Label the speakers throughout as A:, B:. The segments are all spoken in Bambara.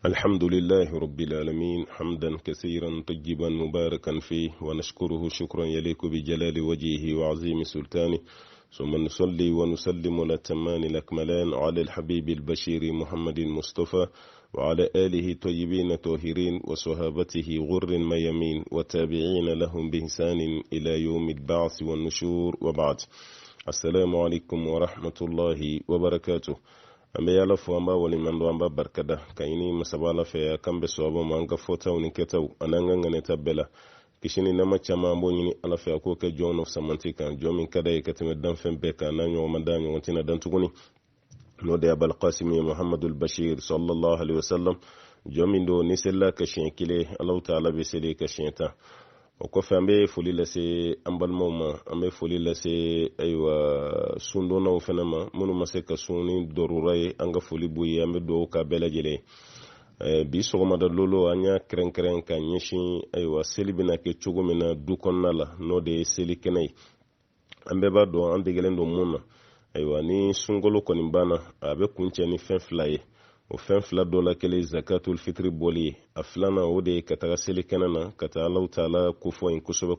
A: الحمد لله رب العالمين حمدا كثيرا طيبا مباركا فيه ونشكره شكرا يليق بجلال وجهه وعظيم سلطانه ثم نصلي ونسلم الأتمان الأكملان على الحبيب البشير محمد المصطفى وعلى آله طيبين طاهرين وصحابته غر ميامين وتابعين لهم بإحسان إلى يوم البعث والنشور وبعد. السلام عليكم ورحمة الله وبركاته. ambe yala fo amba wali mando amba barkada kayini masabala fe kambe sobo manga fota woni ketaw ananga ngane tabela kishini nama chama ambo nyini ala fe ko ke jono samantika jomin kada e katime dan fen be ka nanyo mandanyo ontina dan tuguni no de abul qasim muhammadul bashir sallallahu alaihi wasallam jomin do ni sella ka shin kile allah ta'ala be sele ka shin ta o ko fe ambe fuli la se ambal mawma ambe fuli la se aywa sundo na fenama munu maseka suni dorurai anga fuli buyi ambe do ka bela jele bi sogoma da lolo anya kren ka nyishi aywa selibina ke chugumina du konnala no de seli kenai ambe ba do ande gelendo munna aywa ni sungolo koni bana abe kunche ni fen flaye o fen fla dola kele zakatul fitri boli aflana ode kataga seli kenana kata Allah taala kufo in kusobe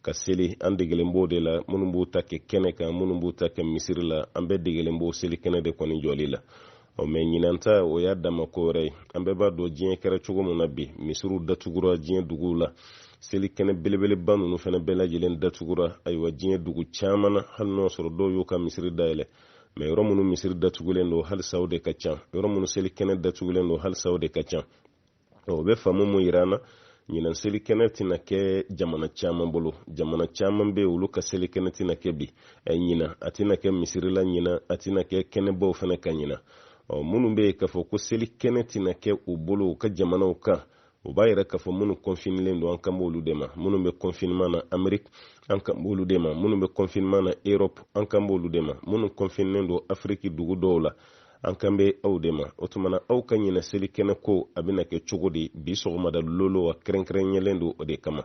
A: ka seli ande gelembo de la munumbu take keneka munumbu take misiri la ambe de gelembo seli kenede koni jolila o men nyinanta o yadda makore ambe ba do jien kere chugo munabi misiru datugura jien dugula seli kene belebele banu no fena bela jilen datugura aywa jien dugu chamana hal no soro do yoka misiri daile mais yoro munu misiri datugulen do hal saude kaccan yoro munu seli kene datugulen do hal saude kaccan o be famu mu irana nyinan seli kene tina ke jamana chaman bolo jamana chaman be wulu ka seli kene tina ke bi nyina atina ke misiri la nyina atina ke kene bo fene ka nyina o munu be ka fo ko seli kene tina ke u bolo ka jamana o ka o bayira ka fo munu confinement do an kambolu dema munu be confinement na Amerique an kambolu dema munu be confinement na Europe an kambolu dema munu confinement do Afrique dugu dola an kambe aw dema otumana aw kanyina seli kene ko abina ke chugodi bi sogoma da lolo wa kren yelendo o de kama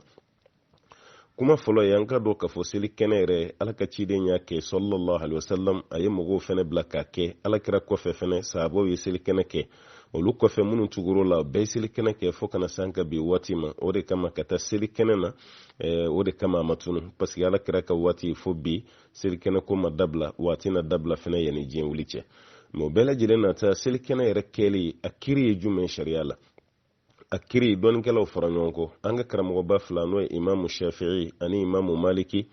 A: kuma folo yanka do ka fo seli kene re alaka chide nya ke sallallahu alaihi wasallam ayi mogo fene blaka ke alakira ko fe fene sabo yi seli kene ke olu kofe munu tuguro la be seli kene ke fo kana sanka bi watima o de kama kata seli kene na o de kama matunu parce que alakira ka wati fo bi seli kene ko madabla watina dabla fene yani jin wuliche mo bela jilena ta seli kene re keli akiri jume sharia la akiri don kala faranyonko anga karamo ba fulano imam shafi'i ani imam maliki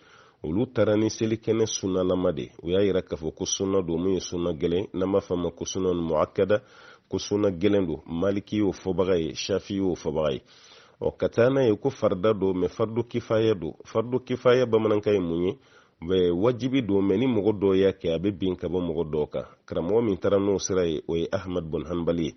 A: olu tarani seli kene sunna lamade o ya yira kafo ko sunna do mu sunna gele na mafama ko sunna muakkada ko sunna gelendo maliki o fobagay shafi'i o fobagay o katana e ko farda do me fardu kifaya ba manan kay munyi be wajibi do meni mogo do yake abe bin ka bo mogo do ka karamo min tarano sirai o ahmad bin hanbali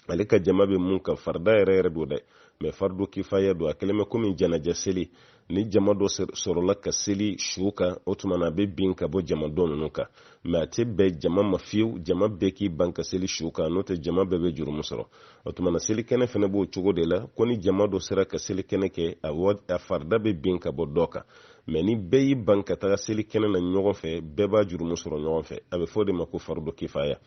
A: alika jamabe mun ka farda yere do de me fardu kifaya do akeleme komi janaja seli ni jama do sorola ka seli shuka otumana be bin ka bo jama do nuka me ate be jama mafiu jama be ki banka seli shuka no te jama be juru musoro otumana seli kene fene bo chugo de la koni jama do sera ka seli kene ke a farda be bin ka bo doka me ni be yi banka ta seli kene na nyogo fe be ba juru musoro nyogo fe abe fode mako fardu kifaya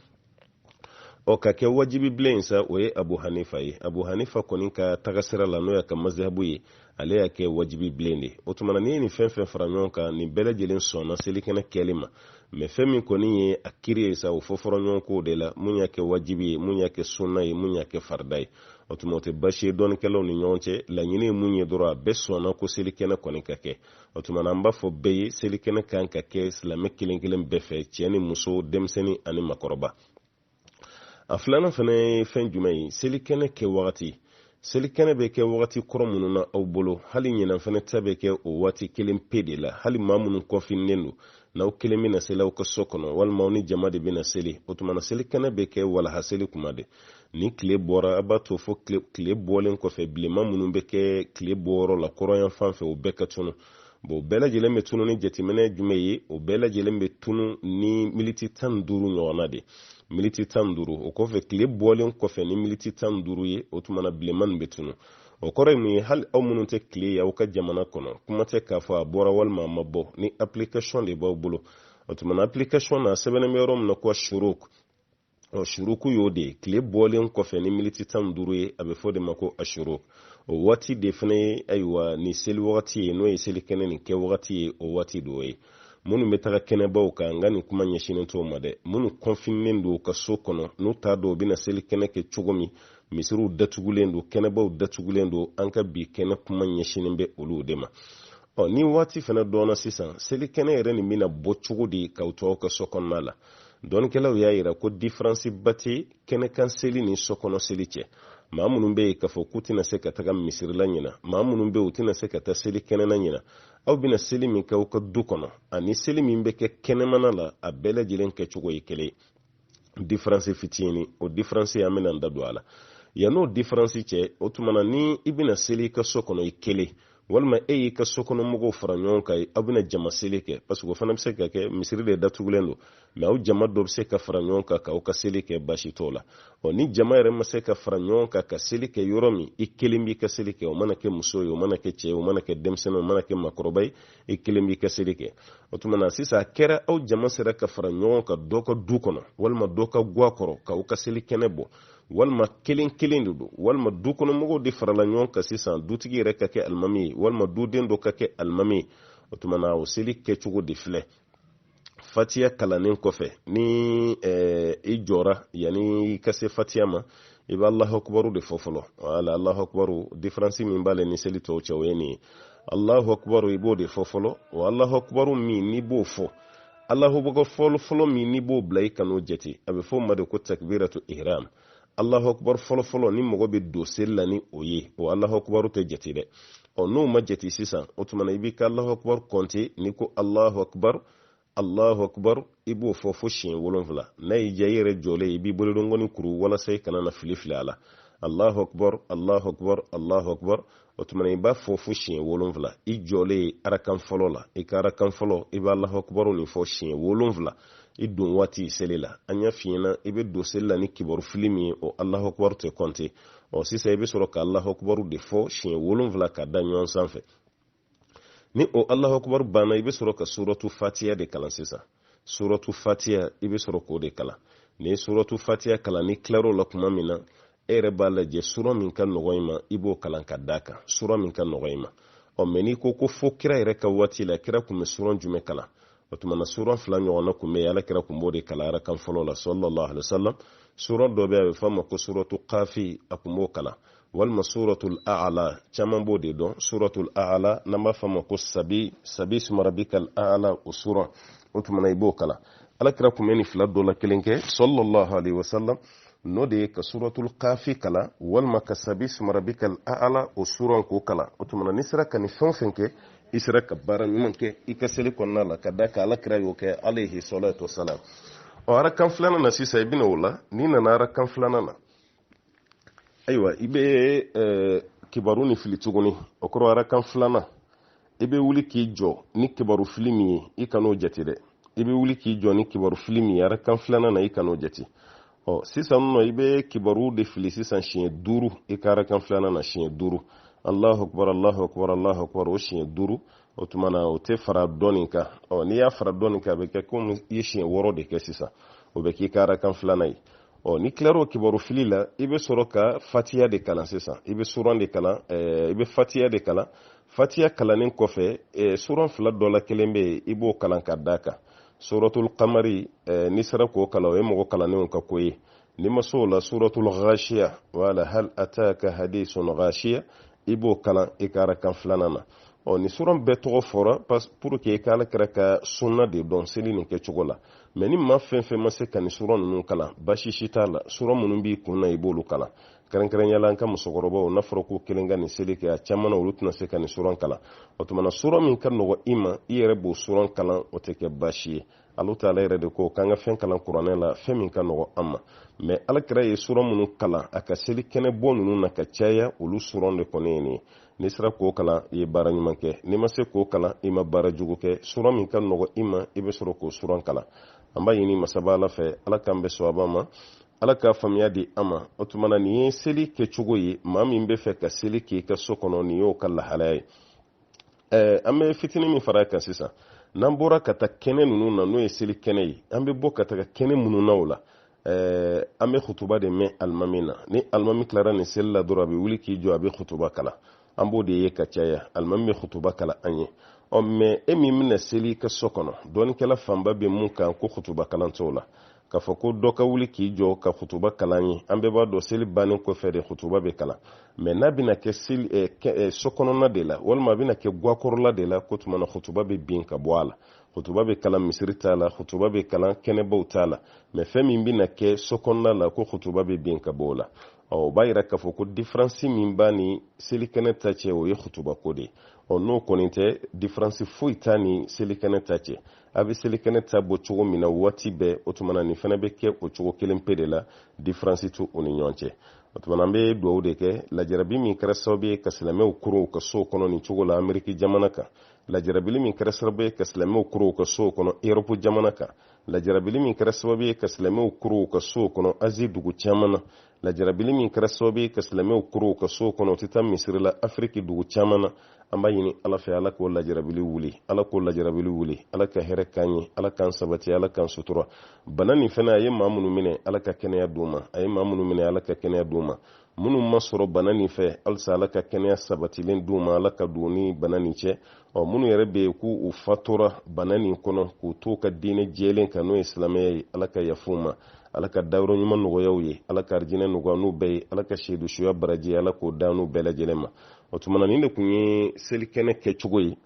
A: o ka ke wajibi blensa o ye abu hanifa koni ka tagasira la no ya ka mazhabu ye ale ya ke wajibi blende o tumana ni fen faranyon ni bela jelen sona selikena kelima me femi koni ye akiri sa o foforonyon ko de la munya ke wajibi munya ke sunna ye munya ke fardai o tumote bashi don kelo ni nyonche la nyine munye dora besona ko selikena koni ka ke o tumana mba fo beye selikena kan ka ke islamic kilen befe tieni muso demseni ani makoroba aflana fana fen jumai seli kene ke be ke wagati koro munnu na aw bolo hali nyina fana tabe ke o wati kelen pede la hali mamunun konfinnenu na o kelen mina sela o ka sokono wal mawni jamade bina seli otumana seli kene be ke wala haseli kumade ni kle bora abato fo kle bolen ko fe blema munun be ke kle boro la koro yan fanfe o be ka tunu bo bela jelen be tunu ni jetimene jumai o bela jelen be tunu ni militi tan duru nyona de militi tan duru o kofe kile bolen kofe ni militi tan duru ye o tumana bleman betunu o kore mi hal aw munun te kile ya o ka jamana kono kuma te ka fa bora walma mabbo ni application de bawbulo o tumana application na sebene merom na ko shuruk shuruku y'o de tile bɔlen kɔfɛ ni miniti 15 ye a bɛ fɔ de ma ko ashuruk o waati de fana ye ayiwa ni seli wagati ye n'o ye seli kɛnɛ nin kɛ wagati ye o waati do ye minnu bɛ taga kɛnɛbaw kan n ka nin kuma ɲɛsinnen t'o ma dɛ minnu kɔnfinen don ka so kɔnɔ n'u t'a dɔn u bɛna seli kɛnɛ kɛ cogo min misiriw datugulen don kɛnɛbaw datugulen don an ka bi kɛnɛ kuma ɲɛsinnen bɛ olu de ma ni waati fana dɔnna sisan seli kɛnɛ yɛrɛ nin bɛna bɔ cogo di k'aw to aw ka so kɔnɔna la dɔɔnikɛlaw y'a yira ko diferansi ba tɛ kɛnɛkan seli ni sokɔnɔ seli cɛ maa minnu bɛ yen k'a fɔ k'u tɛna se ka taga misirila ɲina maa minnu bɛ yen u tɛna se ka taa seli kɛnɛna ɲina aw bɛna seli min kɛ aw ka du kɔnɔ ani seli min bɛ kɛ kɛnɛmana la a bɛɛ lajɛlen kɛcogo ye kelen diferansi fitinin o diferansi an bɛna n da don a la yann'o diferansi cɛ o tuma na ni i bɛna seli i ka so kɔnɔ i kelen walima e y'i ka sokɔnɔmɔgɔw fara ɲɔgɔn kan aw bɛna jama seli kɛ parce que o fana bɛ se ka kɛ misiri de datugulen don mais aw jama dɔ bɛ se ka fara ɲɔgɔn kan k'aw ka seli kɛ baasi t'o la ni jama yɛrɛ ma se ka fara ɲɔgɔn kan ka seli kɛ yɔrɔ min i kelen b'i ka seli kɛ o mana kɛ muso ye o mana kɛ cɛ ye o mana kɛ denmisɛnnin o mana kɛ makɔrɔba ye i kelen b'i ka seli kɛ o tuma na sisan a kɛra aw jama sera ka fara ɲɔgɔn kan dɔ ka du kɔnɔ walima dɔ ka ga kɔrɔ k'aw ka seli kɛnɛ bɔ walima kelen kelen de don walima du kɔnɔmɔgɔw de farala ɲɔgɔn kan sisan dutigi yɛrɛ ka kɛ alimami ye walima duden dɔ ka kɛ alimami ye o tuma na o seli kɛcogo de filɛ fatiya kalannen kɔfɛ ni i jɔra yanni i ka se fatiya ma i bɛ alahu akubaru de fɔ fɔlɔ wala alahu akubaru diferansi min b'ale ni seli tɔw cɛ o ye nin ye alahu akubaru i b'o de fɔ fɔlɔ wa alahu akubaru min n'i b'o fɔ alahu akubaru fɔlɔ min n'i b'o bila i kan'o jate a bɛ fɔ o ma de ko takbiratu ihram Allahu akbar fɔlɔ ni mɔgɔ bɛ don seli la ni o ye o Allahu akbar tɛ jate dɛ n'o ma jate sisan o tuma na i b'i ka Allahu akbar compter ni ko Allahu akbar i b'o fɔ fo siɲɛ 7 n'a y'i diya i yɛrɛ jɔlen i b'i bolodongɔni kuru walasa i kana na fili a la Allahu akbar o tuma na i b'a fɔ fo siɲɛ 7 i jɔlen arakan fɔlɔ la i ka arakan fɔlɔ i b'a Allahu akbar nin fɔ siɲɛ 7 i don waati seli la an y'a f'i ɲɛna i bɛ don seli la ni kibaru fili min ye o Allahu akbar tɛ compter sisan i bɛ sɔrɔ ka Allahu akbar de fɔ siɲɛ 7 ka da ɲɔgɔn sanfɛ ni o Allahu akbar banna i bɛ sɔrɔ ka suratu fatiha de kalan sisan suratu fatiha i bɛ sɔrɔ k'o de kalan ni ye suratu fatiha kalan ni tilar'o la tuma min na e yɛrɛ b'a lajɛ sura min ka nɔgɔ i ma i b'o kalan ka d'a kan sura min ka nɔgɔ i ma mais n'i ko fo kira yɛrɛ ka waati la kira tun bɛ sura jumɛn kalan o tuma na sura 2 ɲɔgɔnna tun bɛ yen ala kira tun b'o de kalan arakan fɔlɔ la sallallahu alaihi wasallam sura dɔ bɛ a bɛ fɔ a ma ko suratu qafi a tun b'o kalan walima suratul a'la caman b'o de dɔn suratul a'la n'an b'a fɔ a ma ko sabi suma rabbikal a'la o sura o tuma na i b'o kalan ala kira tun bɛ nin 2 dɔ la kelen kɛ sallallahu alaihi wasallam n'o de ye ka suratul qafi kalan walima ka sabi suma rabbikal a'la o sura k'o kalan o tuma na n'i sera ka nin fɛn o fɛn kɛ i sera ka baara ɲuman kɛ i ka seli kɔnɔna la ka da ka ala kira y'o kɛ alayhi salatu wasalam arakan filanan na sisan i bɛna o la n'i nana arakan filanan na ayiwa i bɛ kibaru ni fili tuguni o kɔrɔ arakan filanan i bɛ wuli k'i jɔ ni kibaru fili min ye i kan'o jate dɛ i bɛ wuli k'i jɔ ni kibaru fili min ye arakan filanan na i kan'o jate sisan nɔ i bɛ kibaru de fili sisan siɲɛ 5 i ka arakan filanan na siɲɛ 5 Allahu akbar o siɲɛ 5 o tuma na o tɛ fara dɔɔnin kan n'i y'a fara dɔɔnin kan a bɛ kɛ komi i ye siɲɛ 6 de kɛ sisan o bɛ k'i ka arakan filanan ye ni tilar'o kibaru fili la i bɛ sɔrɔ ka fatiya de kalan sisan i bɛ suran de kalan i bɛ fatiya de kalan fatiya kalannen kɔfɛ suran 2 dɔ la kelen bɛ yen i b'o kalan ka d'a kan suratul qamari n'i sera k'o kalan o ye mɔgɔ kalannenw ka ko ye n'i ma se o la suratul ghashiya wala hal ataka hadithun ghashiya i b'o kalan i ka arakan filanan na ni suran bɛɛ tɔgɔ fɔra pour que i ka ala kira ka sunna de dɔn seli nin kɛcogo la mais ni maa fɛn fɛn ma se ka nin suran ninnu kalan baasi si t'a la suran minnu b'i kun na i b'olu kalan kɛrɛnkɛrɛnyala an ka musokɔrɔbaw n'a fɔra ko kelen ka nin seli kɛ a caman na olu tɛna se ka nin suran kalan o tuma na suran min ka nɔgɔ i ma i yɛrɛ b'o suran kalan o tɛ kɛ baasi ye Alahu Taala yɛrɛ de ko k'an ka fɛn kalan kuranɛ la fɛn min ka nɔgɔ an ma mais alakira ye suran minnu kalan a ka seli kɛnɛ bɔ ninnu na ka caya olu suran de kɔni ye nin ye n'i sera k'o kalan i ye baara ɲuman kɛ n'i ma se k'o kalan i ma baara jugu kɛ suran min ka nɔgɔ i ma i bɛ sɔrɔ k'o suran kalan an b'a ɲini masaba ala fɛ ala k'an bɛ sɔn ma ala ka faamuya di an ma o tuma na nin ye seli kɛcogo ye maa min bɛ fɛ ka seli k'i ka so kɔnɔ nin y'o ka lahalaya ye an bɛ fitinin min fara kan sisan n'an bɔra ka taa kɛnɛ ninnu na n'o ye seli kɛnɛ ye an bɛ bɔ ka taga kɛnɛ minnu na o la an bɛ khutuba de mɛn alimami na ni alimami tilara nin seli la dɔrɔn a bɛ wuli k'i jɔ a bɛ khutuba kala an b'o de ye ka caya alimami bɛ khutuba kala an ye mais e min bɛna seli ka so kɔnɔ dɔɔnikɛla fanba bɛ mun kan ko khutuba kalan t'o la k'a fɔ ko dɔ ka wuli k'i jɔ ka khutuba kalan ye an bɛɛ b'a dɔn seli bannen kɔfɛ de khutuba bɛ kalan mais n'a bɛna kɛ seli so kɔnɔna de la walima a bɛna kɛ guakɔrɔla de la ko tuma na khutuba bɛ bin ka bɔ a la khutuba bɛ kalan misiri t'a la khutuba bɛ kalan kɛnɛbaw t'a la mais fɛn min bɛna kɛ so kɔnɔna la ko khutuba bɛ bin ka bɔ o la o b'a yira k'a fɔ ko différence min b'a ni selikɛnɛ ta cɛ o ye khutuba ko de n'o kɔni tɛ différence foyi t'a ni selikɛnɛ ta cɛ a bɛ selikɛnɛ ta bɔ cogo min na waati bɛɛ o tuma na nin fana bɛ kɛ o cogo kelen pe de la différence t'u ni ɲɔgɔn cɛ o tuma na an bɛ dugawu de kɛ lajarabi min kɛra sababu ye ka silamɛw koron ka so kɔnɔ nin cogo la Ameriki jamana kan lajarabili min kɛra sababu ye ka silamɛw koron ka so kɔnɔ Europe jamana kan lajarabili min kɛra sababu ye ka silamɛw koron ka so kɔnɔ Asie dugu caman na lajarabili min kɛra sababu ye ka silamɛw koron ka so kɔnɔ o tɛ taa Misiri la Afriki dugu caman na an b'a ɲini Ala fɛ Ala k'o lajarabili wuli Ala k'o lajarabili wuli Ala ka hɛrɛ k'an ye Ala k'an sabati Ala k'an sutura bana nin fana a ye maa minnu minɛ Ala ka kɛnɛya d'u ma a ye maa minnu minɛ Ala ka kɛnɛya d'u ma minnu ma sɔrɔ bana nin fɛ halisa Ala ka kɛnɛya sabatilen d'u ma Ala ka don ni bana nin cɛ minnu yɛrɛ bɛ yen k'u fatura bana nin kɔnɔ k'u to ka diinɛ jɛlen kan n'o ye silamɛya ye Ala ka yafu ma Ala ka dayɔrɔ ɲuman nɔgɔyaw ye Ala ka arijinɛ nɔgɔya n'u bɛɛ ye Ala ka seedu suya baraji Ala k'o da n'u bɛɛ lajɛlen ma o tuma na nin de tun ye selikɛnɛ kɛcogo ye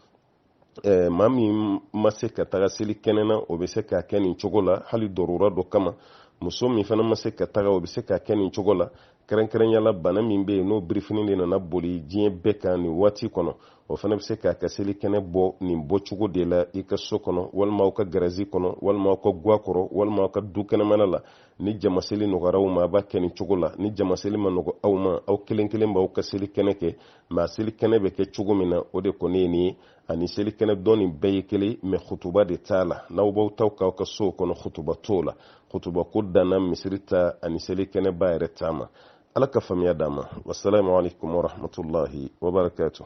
A: maa min ma se ka taga selikɛnɛ na o bɛ se k'a kɛ nin cogo la hali dɔrɔra dɔ kama muso min fana ma se ka taga o bɛ se k'a kɛ nin cogo la kɛrɛnkɛrɛnyala bana min bɛ yen n'o birifini de nana boli diɲɛ bɛɛ kan nin waati kɔnɔ o fana bɛ se k'a ka selikɛnɛ bɔ nin bɔcogo de la i ka so kɔnɔ walima aw ka garazi kɔnɔ walima aw ka guwa kɔrɔ walima aw ka du kɛnɛmana la ni jamaseli nɔgɔyara aw ma a b'a kɛ nin cogo la ni jamaseli ma nɔgɔ aw ma aw kelen kelen b'aw ka selikɛnɛ kɛ mais a selikɛnɛ bɛ kɛ cogo min na o de kɔni ye nin ye ani selikɛnɛ dɔ nin bɛɛ ye kelen mais khutuba de t'a la n'aw b'aw taw k'aw ka so kɔnɔ khutuba t'o la khutuba ko danna misiri ta ani selikɛnɛ ba yɛrɛ taama Ala ka faamuya d'an ma wassalamu alaikum wa rahmatullahi wa barakatuh